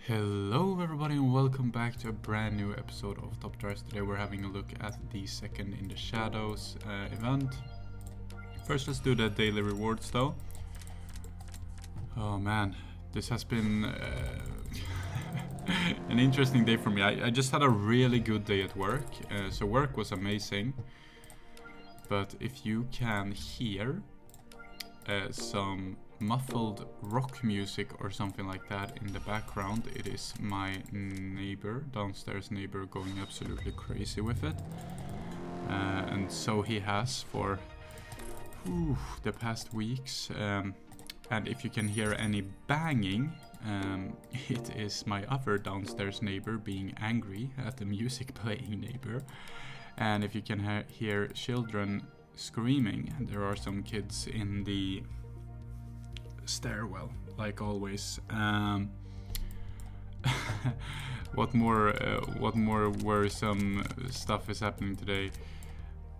Hello everybody and welcome back to a brand new episode of Top Drives. Today we're having a look at the Second in the Shadows event. First let's do the daily rewards though. Oh man, this has been an interesting day for me. I just had a really good day at work, so work was amazing. But if you can hear some muffled rock music or something like that in the background, it is my neighbor, downstairs neighbor, going absolutely crazy with it, and so he has for the past weeks. And if you can hear any banging, it is my other downstairs neighbor being angry at the music playing neighbor. And if you can hear children screaming, and there are some kids in the stairwell, like always. What more worrisome stuff is happening today?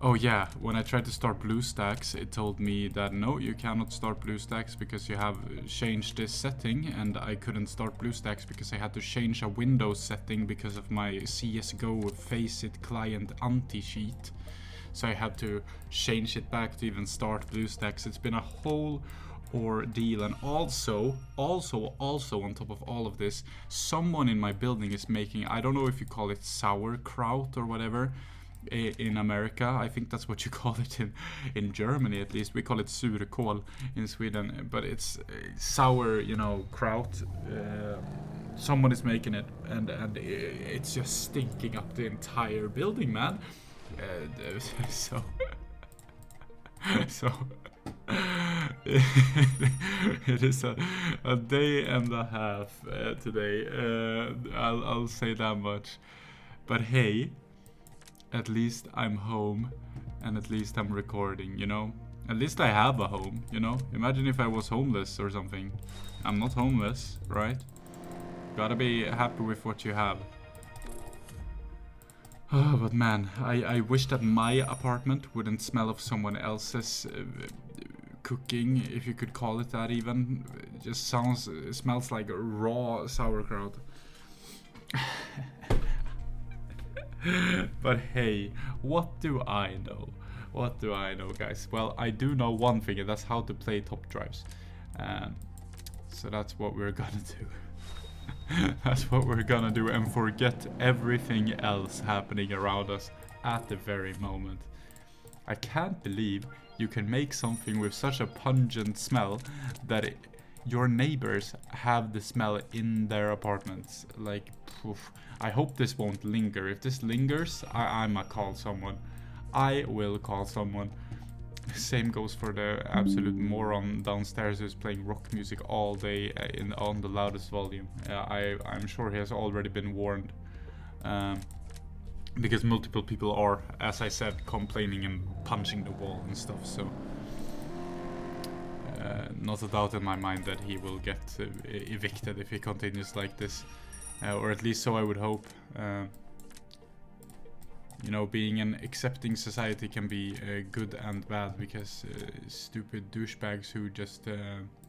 Oh yeah, when I tried to start BlueStacks, it told me that no, you cannot start BlueStacks because you have changed this setting, and I couldn't start BlueStacks because I had to change a Windows setting because of my CSGO Faceit client anti-cheat. So I had to change it back to even start BlueStacks. It's been a whole ordeal, and also on top of all of this, someone in my building is making, I don't know if you call it sauerkraut or whatever in America. I think that's what you call it in Germany, at least. We call it surkål in Sweden, but it's sour, kraut. Someone is making it, and it's just stinking up the entire building, man. So it is a day and a half today. I'll say that much. But hey, at least I'm home, and at least I'm recording, At least I have a home, Imagine if I was homeless or something. I'm not homeless, right? Gotta be happy with what you have. Oh, but man, I wish that my apartment wouldn't smell of someone else's cooking, if you could call it that even. It just smells like raw sauerkraut. But hey, what do I know? What do I know, guys? Well, I do know one thing, and that's how to play top drives. So that's what we're gonna do. That's what we're gonna do, and forget everything else happening around us at the very moment. I can't believe you can make something with such a pungent smell that your neighbors have the smell in their apartments. Like, poof. I hope this won't linger. If this lingers, I'ma call someone. I will call someone. Same goes for the absolute moron downstairs who's playing rock music all day on the loudest volume. I'm sure he has already been warned. Because multiple people are, as I said, complaining and punching the wall and stuff, so not a doubt in my mind that he will get evicted if he continues like this, or at least so I would hope. Being an accepting society can be good and bad, because stupid douchebags who just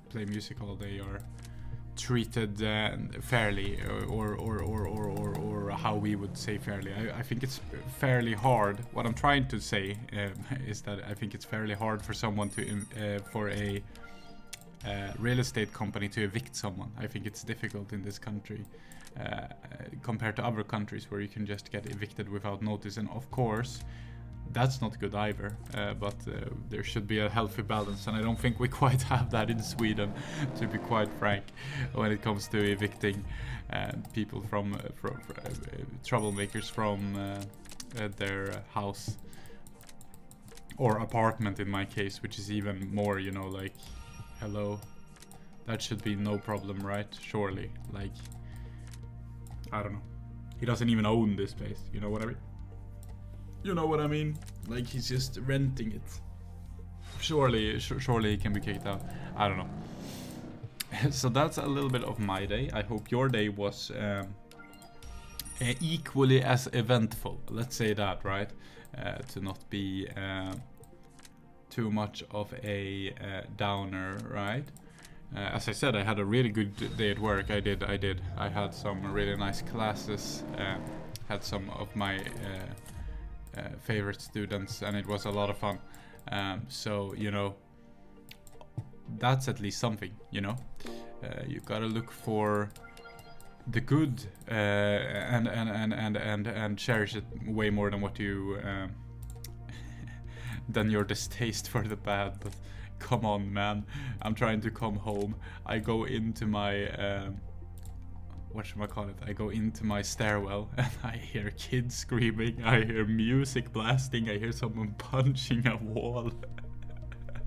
play music all day are treated fairly, or how we would say fairly. I think it's fairly hard. What I'm trying to say is that I think it's fairly hard for someone to for a real estate company to evict someone. I think it's difficult in this country compared to other countries where you can just get evicted without notice, and of course that's not good either, but there should be a healthy balance, and I don't think we quite have that in Sweden, to be quite frank, when it comes to evicting people from troublemakers from their house or apartment in my case, which is even more, like, hello, that should be no problem, right? Surely, like, I don't know, he doesn't even own this place, you know what I mean? You know what I mean? Like, he's just renting it. Surely he can be kicked out. I don't know. So that's a little bit of my day. I hope your day was equally as eventful. Let's say that, right? To not be too much of a downer, right? As I said, I had a really good day at work. I did. I had some really nice classes. Had some of my favorite students, and it was a lot of fun. So you know, that's at least something. You know, you gotta look for the good and cherish it way more than what you than your distaste for the bad. But come on, man, I'm trying to come home. I go into my whatchamacallit, I go into my stairwell and I hear kids screaming, I hear music blasting, I hear someone punching a wall.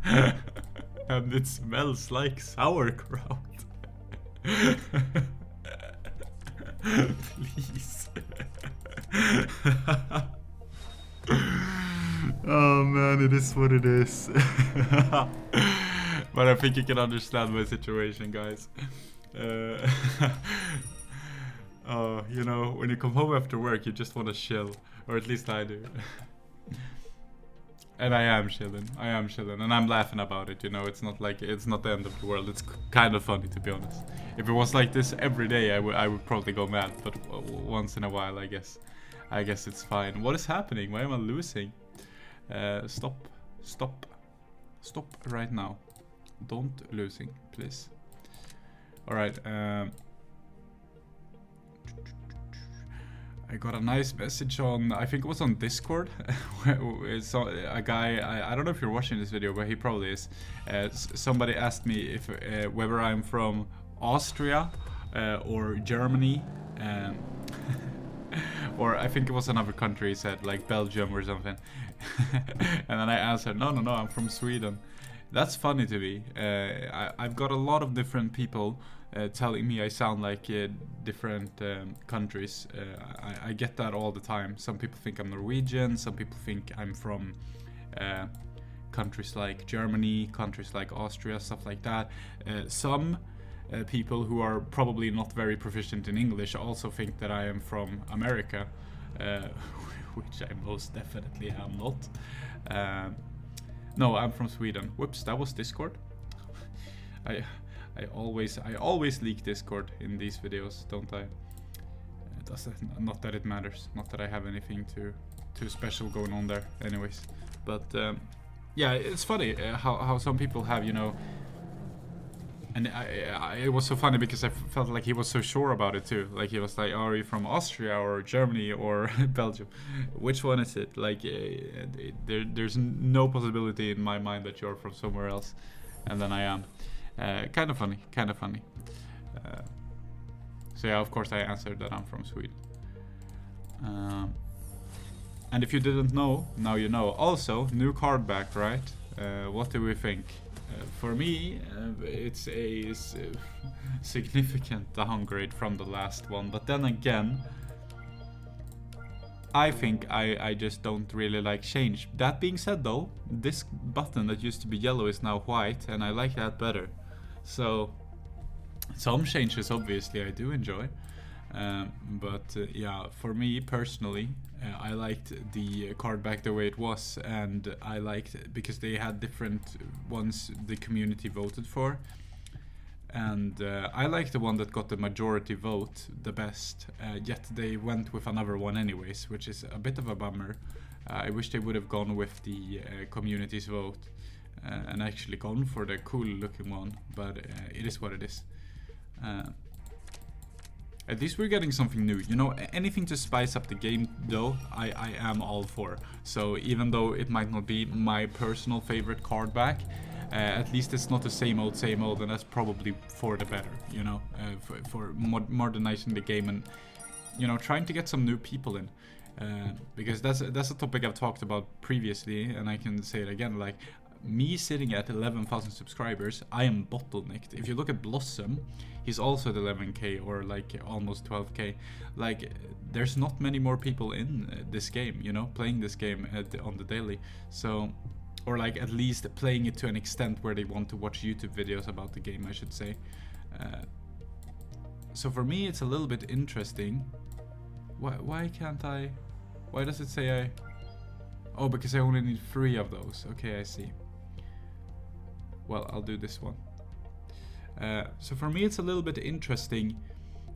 And it smells like sauerkraut. Please. Oh man, it is what it is. But I think you can understand my situation, guys. You know, when you come home after work, you just want to chill, or at least I do. And I am chilling, and I'm laughing about it. You know, it's not like it's not the end of the world. It's kind of funny, to be honest. If it was like this every day, I would probably go mad. But once in a while, I guess it's fine. What is happening? Why am I losing? Stop right now. Don't losing, please. All right. I got a nice message on, I think it was on Discord. So a guy, I don't know if you're watching this video, but he probably is. Somebody asked me if whether I'm from Austria or Germany, or I think it was another country. He said like Belgium or something. And then I answered, no, I'm from Sweden. That's funny to me. I've got a lot of different people telling me I sound like different countries. I get that all the time. Some people think I'm Norwegian, some people think I'm from countries like Germany, countries like Austria, stuff like that. Some people who are probably not very proficient in English also think that I am from America, which I most definitely am not. No, I'm from Sweden. Whoops, that was Discord. I always leak Discord in these videos, don't I? Not that it matters. Not that I have anything too special going on there, anyways. But yeah, it's funny how some people have, you know. And it was so funny because I felt like he was so sure about it too. Like he was like, "Are you from Austria or Germany or Belgium? Which one is it?" Like there's no possibility in my mind that you're from somewhere else, and then I am. Kind of funny. So yeah, of course I answered that I'm from Sweden. And if you didn't know, now you know. Also, new card back, right? What do we think? For me, it's a significant downgrade from the last one. But then again, I think I just don't really like change. That being said though, this button that used to be yellow is now white, and I like that better. So some changes obviously I do enjoy. But yeah, for me personally, I liked the card back the way it was, and I liked it because they had different ones the community voted for, and I like the one that got the majority vote the best, yet they went with another one anyways, which is a bit of a bummer. I wish they would have gone with the community's vote and actually gone for the cool looking one, but it is what it is. At least we're getting something new. You know, anything to spice up the game though, I am all for. So even though it might not be my personal favorite card back, at least it's not the same old, and that's probably for the better, you know, for modernizing the game and, you know, trying to get some new people in. Because that's a topic I've talked about previously, and I can say it again, like, me sitting at 11,000 subscribers, I am bottlenecked. If you look at Blossom, he's also at 11k or like almost 12k. Like, there's not many more people in this game, you know, playing this game on the daily. So, or like at least playing it to an extent where they want to watch YouTube videos about the game, I should say. So for me, it's a little bit interesting. Why can't I? Why does it say I? Oh, because I only need 3 of those. Okay, I see. Well, I'll do this one. So for me, it's a little bit interesting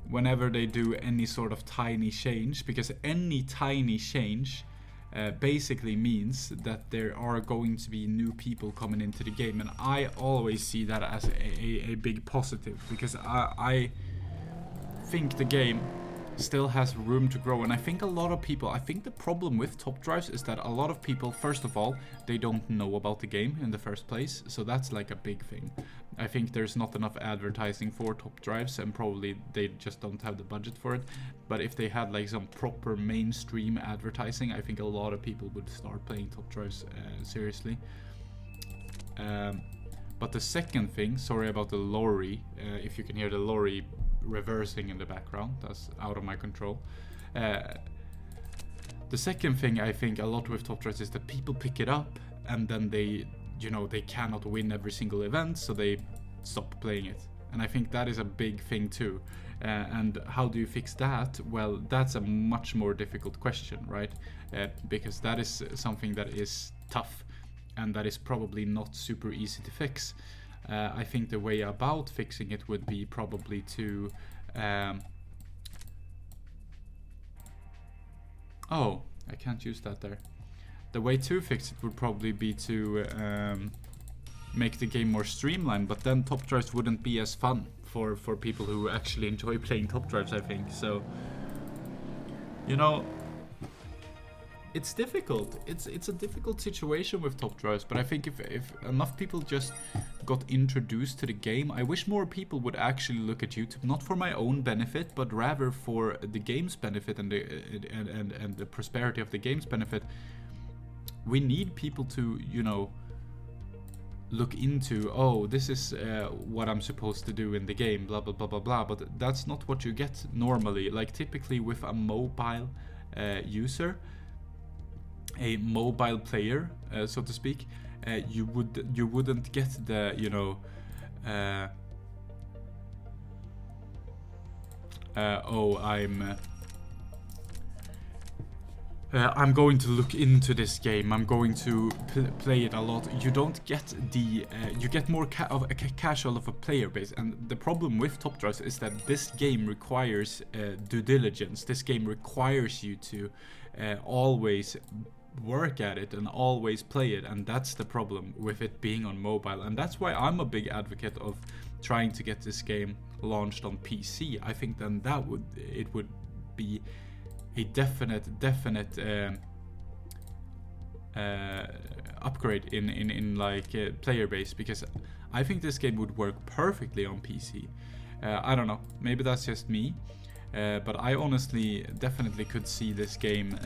whenever they do any sort of tiny change, because any tiny change basically means that there are going to be new people coming into the game, and I always see that as a big positive, because I think the game still has room to grow. And I think a lot of people, I think the problem with top drives is that a lot of people, first of all, they don't know about the game in the first place, so that's like a big thing. I think there's not enough advertising for top drives, and probably they just don't have the budget for it. But if they had like some proper mainstream advertising, I think a lot of people would start playing top drives seriously. But the second thing, sorry about the lorry, if you can hear the lorry reversing in the background, that's out of my control. The second thing I think a lot with top drives is that people pick it up and then they cannot win every single event, so they stop playing it. And I think that is a big thing too. And how do you fix that? Well, that's a much more difficult question, right? Because that is something that is tough and that is probably not super easy to fix. I think the way about fixing it would be probably to oh, I can't use that there. The way to fix it would probably be to make the game more streamlined, but then top drives wouldn't be as fun for people who actually enjoy playing top drives, I think. So, you know, it's difficult. It's a difficult situation with top drives, but I think if enough people just got introduced to the game, I wish more people would actually look at YouTube, not for my own benefit, but rather for the game's benefit and the prosperity of the game's benefit. We need people to, you know, look into, oh, this is what I'm supposed to do in the game, blah blah blah blah blah. But that's not what you get normally. Like typically with a mobile user, a mobile player, so to speak, you wouldn't get the, you know, oh, I'm going to look into this game, I'm going to play it a lot. You don't get the you get more casual of a player base. And the problem with top drives is that this game requires due diligence. This game requires you to always work at it and always play it, and that's the problem with it being on mobile. And that's why I'm a big advocate of trying to get this game launched on PC. I think then it would be a definite upgrade in like player base, because I think this game would work perfectly on PC. I don't know, maybe that's just me, but I honestly definitely could see this game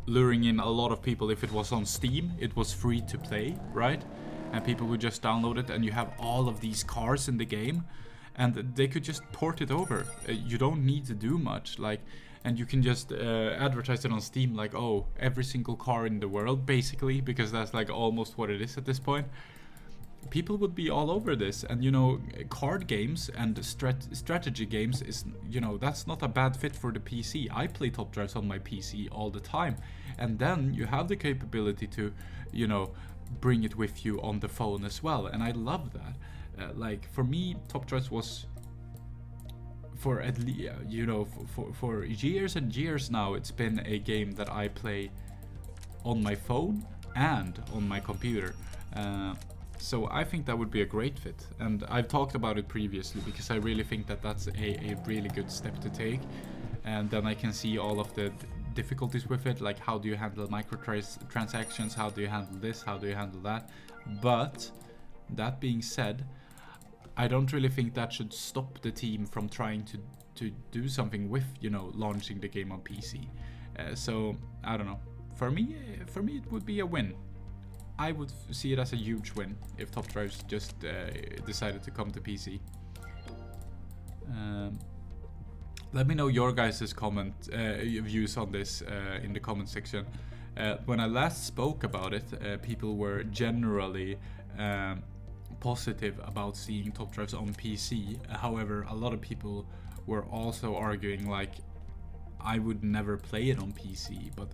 luring in a lot of people. If it was on Steam, it was free to play, right? And people would just download it, and you have all of these cars in the game, and they could just port it over. You don't need to do much, like, and you can just advertise it on Steam, like, oh, every single car in the world, basically, because that's like almost what it is at this point. People would be all over this. And you know, card games and strategy games is, you know, that's not a bad fit for the PC. I play top drives on my PC all the time, and then you have the capability to, you know, bring it with you on the phone as well, and I love that. Like for me, top drives was, for at least, you know, for years and years now, it's been a game that I play on my phone and on my computer. So I think that would be a great fit, and I've talked about it previously because I really think that that's a really good step to take. And then I can see all of the difficulties with it, like how do you handle microtransactions, how do you handle this, how do you handle that. But that being said, I don't really think that should stop the team from trying to do something with, you know, launching the game on PC. So I don't know. For me, it would be a win. I would see it as a huge win if top drives just decided to come to PC. Let me know your guys' views on this in the comment section. When I last spoke about it, people were generally positive about seeing top drives on PC. However, a lot of people were also arguing like, I would never play it on PC, but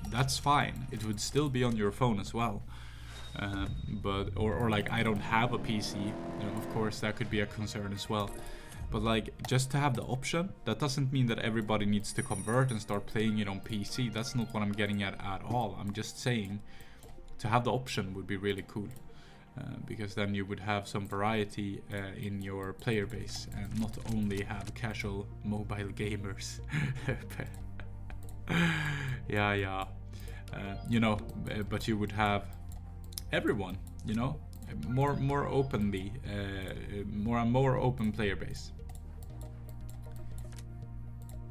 that's fine. It would still be on your phone as well. But or like I don't have a PC. Of course, that could be a concern as well. But like, just to have the option, that doesn't mean that everybody needs to convert and start playing it on PC. That's not what I'm getting at all. I'm just saying, to have the option would be really cool. Because then you would have some variety in your player base and not only have casual mobile gamers. Yeah. You know, but you would have everyone, you know, more openly, more open player base.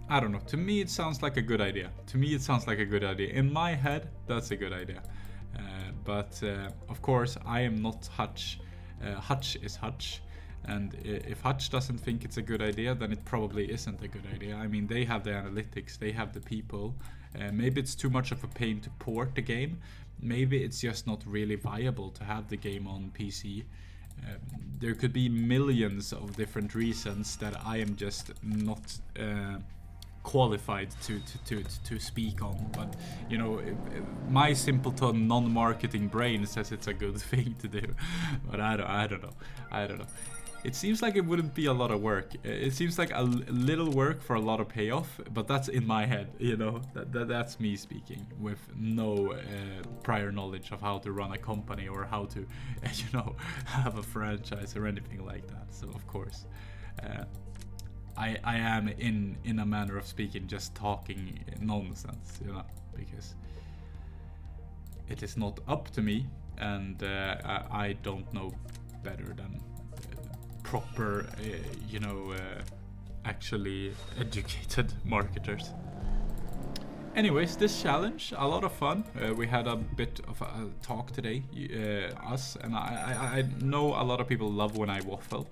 I don't know. To me, it sounds like a good idea. In my head, that's a good idea. But of course, I am not Hutch. Hutch is Hutch. And if Hutch doesn't think it's a good idea, then it probably isn't a good idea. I mean, they have the analytics, they have the people. Maybe it's too much of a pain to port the game. Maybe it's just not really viable to have the game on PC. There could be millions of different reasons that I am just not qualified to speak on, but you know, my simpleton non-marketing brain says it's a good thing to do. But I don't know. It seems like it wouldn't be a lot of work. It seems like a little work for a lot of payoff, but that's in my head, you know. That's me speaking with no prior knowledge of how to run a company or how to, you know, have a franchise or anything like that. So of course, I am in a manner of speaking just talking nonsense, you know, because it is not up to me, and I don't know better than proper, you know, actually educated marketers. Anyways, this challenge, a lot of fun. We had a bit of a talk today, us, and I know a lot of people love when I waffle,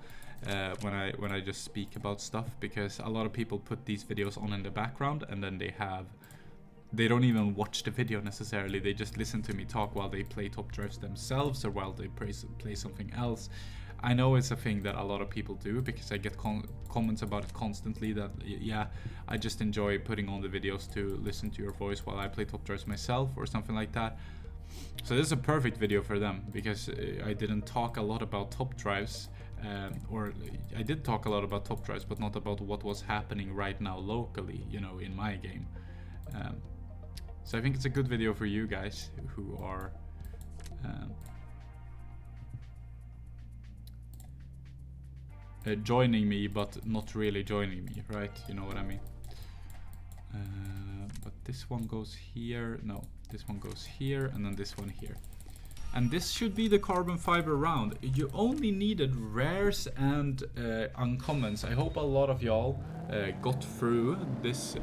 when I just speak about stuff, because a lot of people put these videos on in the background and then they don't even watch the video necessarily. They just listen to me talk while they play Top Drives themselves or while they play something else. I know it's a thing that a lot of people do, because I get comments about it constantly that, yeah, I just enjoy putting on the videos to listen to your voice while I play Top Drives myself or something like that. So this is a perfect video for them, because I didn't talk a lot about Top Drives, or I did talk a lot about Top Drives, but not about what was happening right now locally, you know, in my game. So I think it's a good video for you guys who are joining me but not really joining me, right? You know what I mean? But this one goes here, no, this one goes here, and then this one here. And this should be the carbon fiber round. You only needed rares and uncommons. I hope a lot of y'all got through this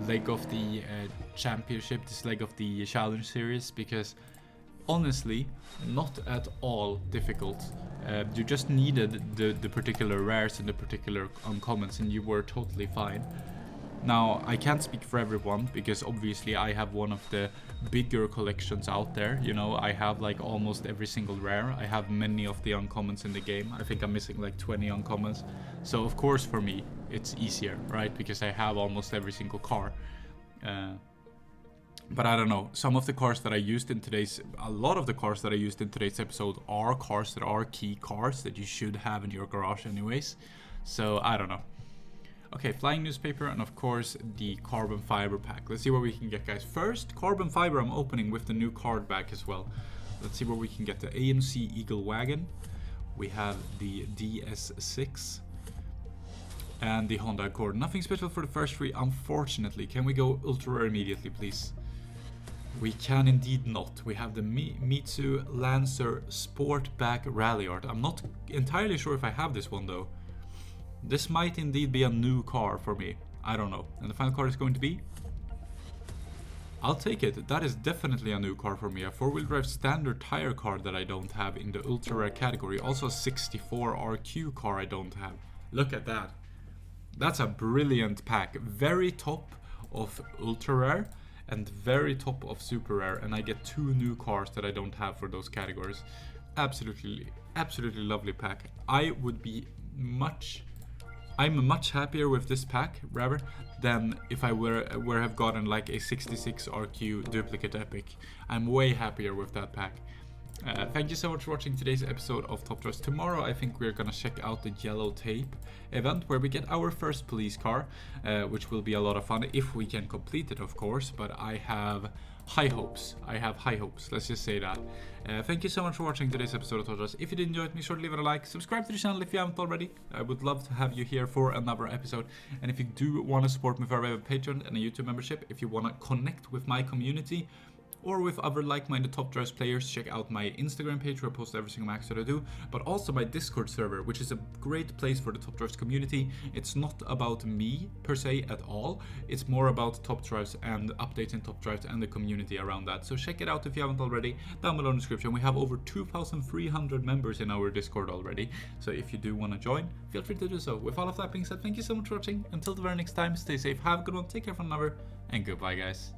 leg of the championship, this leg of the challenge series, because honestly, not at all difficult. You just needed the particular rares and the particular uncommons, and you were totally fine. Now, I can't speak for everyone, because obviously I have one of the bigger collections out there. You know, I have like almost every single rare. I have many of the uncommons in the game. I think I'm missing like 20 uncommons. So of course for me, it's easier, right? Because I have almost every single car. But I don't know, some of the cars that I used in a lot of the cars that I used in today's episode are cars that are key cars that you should have in your garage anyways. So I don't know. Okay, flying newspaper, and of course the carbon fiber pack. Let's see what we can get, guys. First, carbon fiber I'm opening with the new card back as well. Let's see what we can get. The AMC Eagle Wagon. We have the DS6. And the Honda Accord. Nothing special for the first three, unfortunately. Can we go ultra rare immediately, please? We can indeed not. We have the Mitsu Lancer Sportback Rally Art. I'm not entirely sure if I have this one though. This might indeed be a new car for me. I don't know. And the final card is going to be... I'll take it. That is definitely a new car for me. A 4-wheel drive standard tire car that I don't have in the ultra rare category. Also a 64 RQ car I don't have. Look at that. That's a brilliant pack. Very top of ultra rare and very top of super rare, and I get 2 new cars that I don't have for those categories. Absolutely lovely pack. I would be much I'm much happier with this pack, rather, than if I were have gotten like a 66 RQ duplicate epic. I'm way happier with that pack. Thank you so much for watching today's episode of Top Drives. Tomorrow I think we're gonna check out the yellow tape event where we get our first police car, which will be a lot of fun if we can complete it, of course, but I have high hopes. Let's just say that. Thank you so much for watching today's episode of Top Drives. If you did enjoy it, make sure to leave it a like, subscribe to the channel if you haven't already. I would love to have you here for another episode. And if you do want to support me further, I have a Patreon and a YouTube membership. If you want to connect with my community or with other like-minded Top Drives players, check out my Instagram page where I post every single max that I do, but also my Discord server, which is a great place for the Top Drives community. It's not about me per se at all, it's more about Top Drives and updating Top Drives and the community around that. So check it out if you haven't already, down below in the description. We have over 2,300 members in our Discord already, so if you do want to join, feel free to do so. With all of that being said, thank you so much for watching. Until the very next time, stay safe, have a good one, take care for another, and goodbye guys.